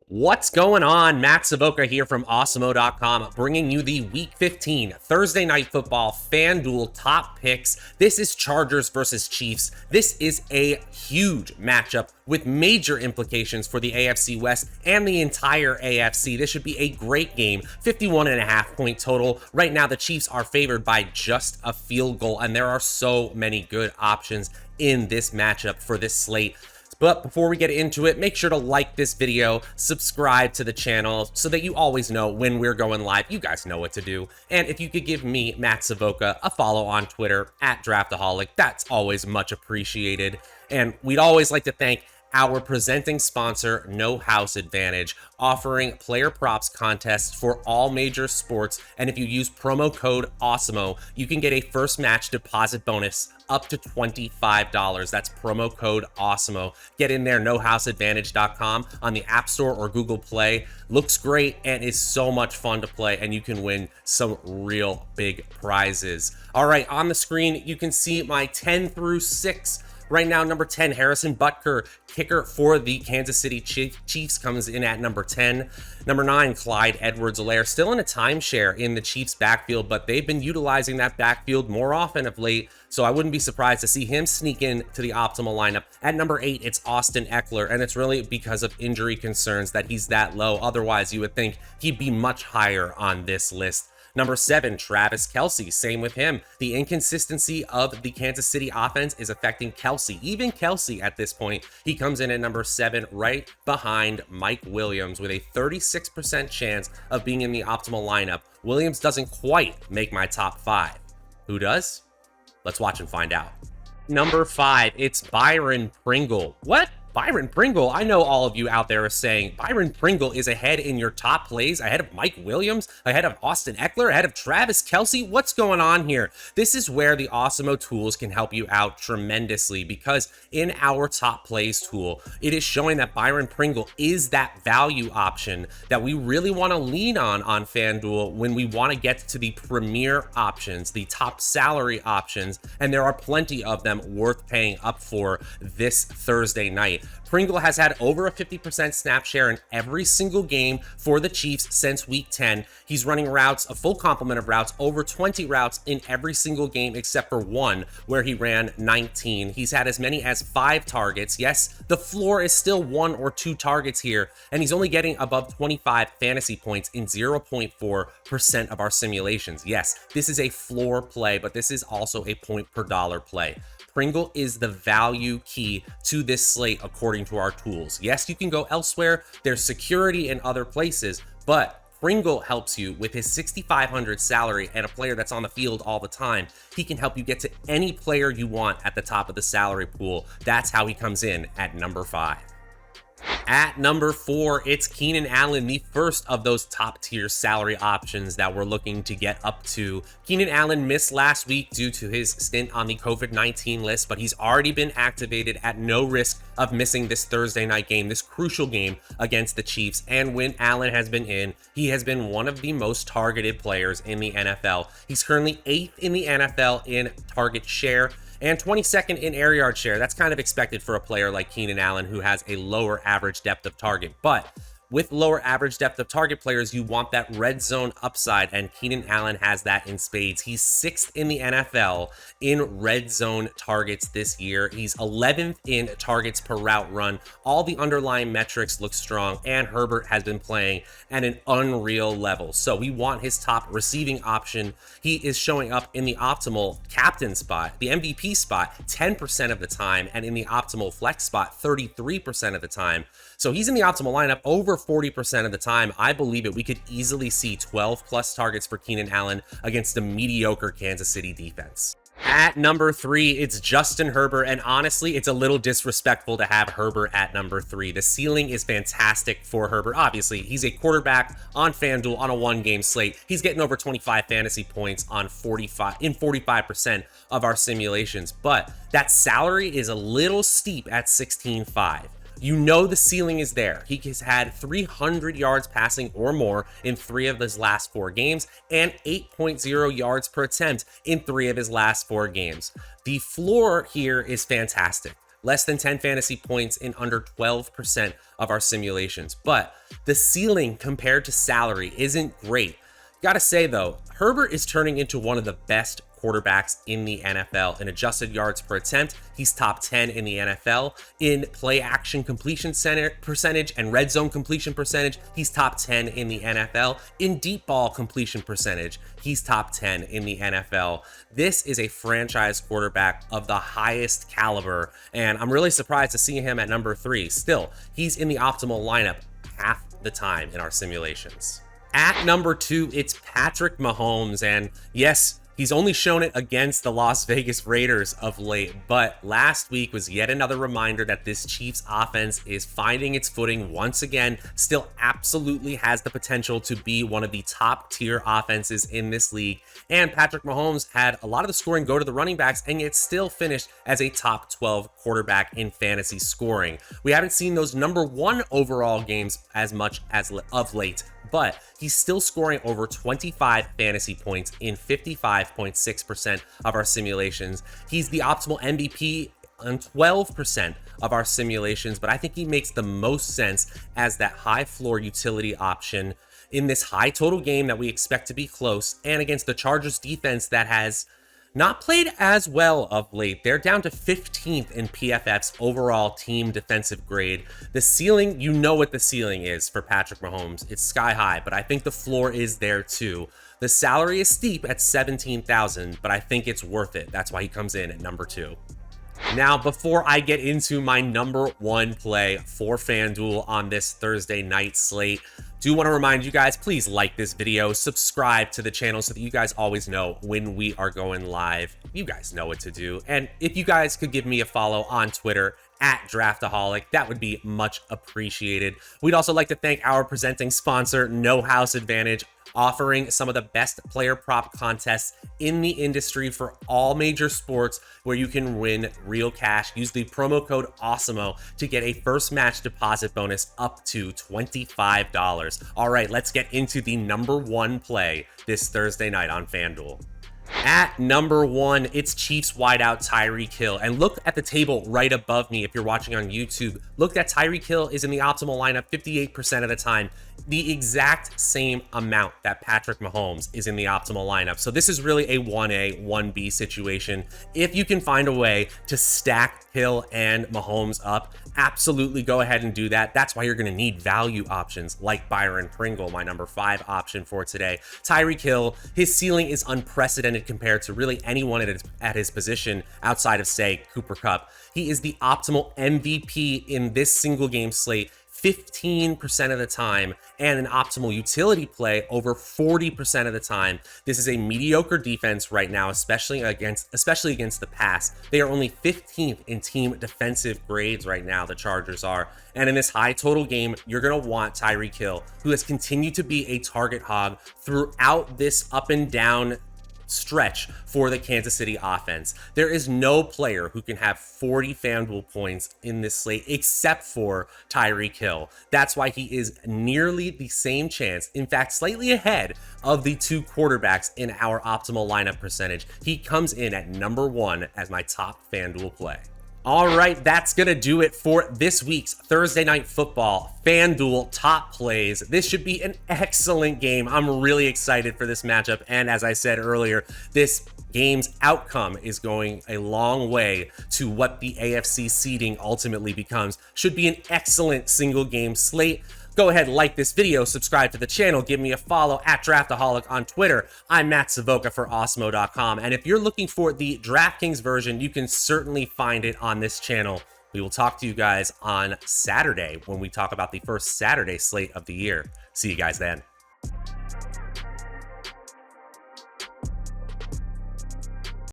What's going on? Matt Savoca here from Awesemo.com, bringing you the Week 15 Thursday Night Football FanDuel top picks. This is Chargers versus Chiefs. This is a huge matchup with major implications for the AFC West and the entire AFC. This should be a great game. 51.5 point total. Right now, the Chiefs are favored by just a field goal, and there are so many good options in this matchup for this slate. But before we get into it, make sure to like this video, subscribe to the channel so that you always know when we're going live. You guys know what to do. And if you could give me, Matt Savoca, a follow on Twitter @Draftaholic, that's always much appreciated. And we'd always like to thank our presenting sponsor, No House Advantage, offering player props contests for all major sports. And if you use promo code Awesemo, you can get a first match deposit bonus up to $25. That's promo code Awesemo. Get in there, nohouseadvantage.com on the App Store or Google Play. Looks great and is so much fun to play, and you can win some real big prizes. All right, on the screen, you can see my 10 through 6. Right now, number 10, Harrison Butker, kicker for the Kansas City Chiefs, comes in at number 10. Number 9, Clyde Edwards-Helaire, still in a timeshare in the Chiefs backfield, but they've been utilizing that backfield more often of late, so I wouldn't be surprised to see him sneak in to the optimal lineup. At number 8, it's Austin Eckler, and it's really because of injury concerns that he's that low. Otherwise, you would think he'd be much higher on this list. Number 7, Travis Kelce, same with him. The inconsistency of the Kansas City offense is affecting Kelce. Even Kelce at this point, he comes in at number 7, right behind Mike Williams with a 36% chance of being in the optimal lineup. Williams doesn't quite make my top 5. Who does? Let's watch and find out. Number 5, it's Byron Pringle. What? Byron Pringle? I know all of you out there are saying Byron Pringle is ahead in your top plays, ahead of Mike Williams, ahead of Austin Eckler, ahead of Travis Kelce. What's going on here? This is where the Awesemo tools can help you out tremendously, because in our top plays tool, it is showing that Byron Pringle is that value option that we really want to lean on FanDuel when we want to get to the premier options, the top salary options, and there are plenty of them worth paying up for this Thursday night. Pringle has had over a 50% snap share in every single game for the Chiefs since week 10. He's running routes, a full complement of routes, over 20 routes in every single game except for one where he ran 19. He's had as many as 5 targets. Yes, the floor is still 1 or 2 targets here, and he's only getting above 25 fantasy points in 0.4% of our simulations. Yes, this is a floor play, but this is also a point per dollar play. Pringle is the value key to this slate according to our tools. Yes, you can go elsewhere. There's security in other places, but Pringle helps you with his 6,500 salary and a player that's on the field all the time. He can help you get to any player you want at the top of the salary pool. That's how he comes in at number 5. At number 4, it's Keenan Allen, the first of those top tier salary options that we're looking to get up to. Keenan Allen missed last week due to his stint on the COVID-19 list, but he's already been activated at no risk of missing this Thursday night game, this crucial game against the Chiefs. And when Allen has been in, he has been one of the most targeted players in the NFL. He's currently 8th in the NFL in target share and 22nd in air yard share. That's kind of expected for a player like Keenan Allen, who has a lower average depth of target. But with lower average depth of target players, you want that red zone upside, and Keenan Allen has that in spades. He's 6th in the NFL in red zone targets this year. He's 11th in targets per route run. All the underlying metrics look strong, and Herbert has been playing at an unreal level. So we want his top receiving option. He is showing up in the optimal captain spot, the MVP spot, 10% of the time, and in the optimal flex spot, 33% of the time. So he's in the optimal lineup over 40% of the time. I believe it. We could easily see 12 plus targets for Keenan Allen against a mediocre Kansas City defense. At number 3, it's Justin Herbert, and honestly, it's a little disrespectful to have Herbert at number 3. The ceiling is fantastic for Herbert. Obviously, he's a quarterback on FanDuel on a 1-game slate. He's getting over 25 fantasy points on 45% of our simulations, but that salary is a little steep at 16.5. You know the ceiling is there. He has had 300 yards passing or more in 3 of his last 4 games and 8.0 yards per attempt in 3 of his last 4 games. The floor here is fantastic. less than 10 fantasy points in under 12% of our simulations. But the ceiling compared to salary isn't great. Gotta say though, Herbert is turning into one of the best quarterbacks in the NFL. In adjusted yards per attempt, he's top 10 in the NFL. In play action completion percentage and red zone completion percentage, he's top 10 in the NFL. In deep ball completion percentage, he's top 10 in the NFL. This is a franchise quarterback of the highest caliber, and I'm really surprised to see him at number 3. Still, he's in the optimal lineup half the time in our simulations. At number 2, it's Patrick Mahomes, and yes, he's only shown it against the Las Vegas Raiders of late, but last week was yet another reminder that this Chiefs offense is finding its footing once again, still absolutely has the potential to be one of the top tier offenses in this league, and Patrick Mahomes had a lot of the scoring go to the running backs, and yet still finished as a top 12 quarterback in fantasy scoring. We haven't seen those number 1 overall games as much as of late, but he's still scoring over 25 fantasy points in 55.6% of our simulations. He's the optimal MVP on 12% of our simulations, but I think he makes the most sense as that high floor utility option in this high total game that we expect to be close, and against the Chargers defense that has not played as well of late. They're down to 15th in PFF's overall team defensive grade. The ceiling, you know what the ceiling is for Patrick Mahomes. It's sky high, but I think the floor is there too. The salary is steep at $17,000, but I think it's worth it. That's why he comes in at number 2. Now, before I get into my number 1 play for FanDuel on this Thursday night slate, do want to remind you guys, please like this video, subscribe to the channel so that you guys always know when we are going live. You guys know what to do. And if you guys could give me a follow on Twitter at Draftaholic, that would be much appreciated. We'd also like to thank our presenting sponsor, No House Advantage, offering some of the best player prop contests in the industry for all major sports where you can win real cash. Use the promo code Awesemo to get a first match deposit bonus up to $25. All right, let's get into the number 1 play this Thursday night on FanDuel. At number 1, it's Chiefs wideout Tyreek Hill. And look at the table right above me if you're watching on YouTube. Look that Tyreek Hill is in the optimal lineup 58% of the time. The exact same amount that Patrick Mahomes is in the optimal lineup. So this is really a 1A, 1B situation. If you can find a way to stack Hill and Mahomes up, absolutely go ahead and do that. That's why you're going to need value options like Byron Pringle, my number 5 option for today. Tyreek Hill, his ceiling is unprecedented compared to really anyone at his position outside of, say, Cooper Kupp. He is the optimal MVP in this single game slate 15% of the time, and an optimal utility play over 40% of the time. This is a mediocre defense right now, especially against the pass. They are only 15th in team defensive grades right now, the Chargers are. And in this high total game, you're going to want Tyreek Hill, who has continued to be a target hog throughout this up and down stretch for the Kansas City offense. There is no player who can have 40 FanDuel points in this slate except for Tyreek Hill. That's why he is nearly the same chance, in fact, slightly ahead of the 2 quarterbacks in our optimal lineup percentage. He comes in at number 1 as my top FanDuel play. All right, that's going to do it for this week's Thursday Night Football FanDuel Top Plays. This should be an excellent game. I'm really excited for this matchup. And as I said earlier, this game's outcome is going a long way to what the AFC seeding ultimately becomes. Should be an excellent single game slate. Go ahead, like this video, subscribe to the channel, give me a follow at Draftaholic on Twitter. I'm Matt Savoca for Awesemo.com. And if you're looking for the DraftKings version, you can certainly find it on this channel. We will talk to you guys on Saturday when we talk about the first Saturday slate of the year. See you guys then.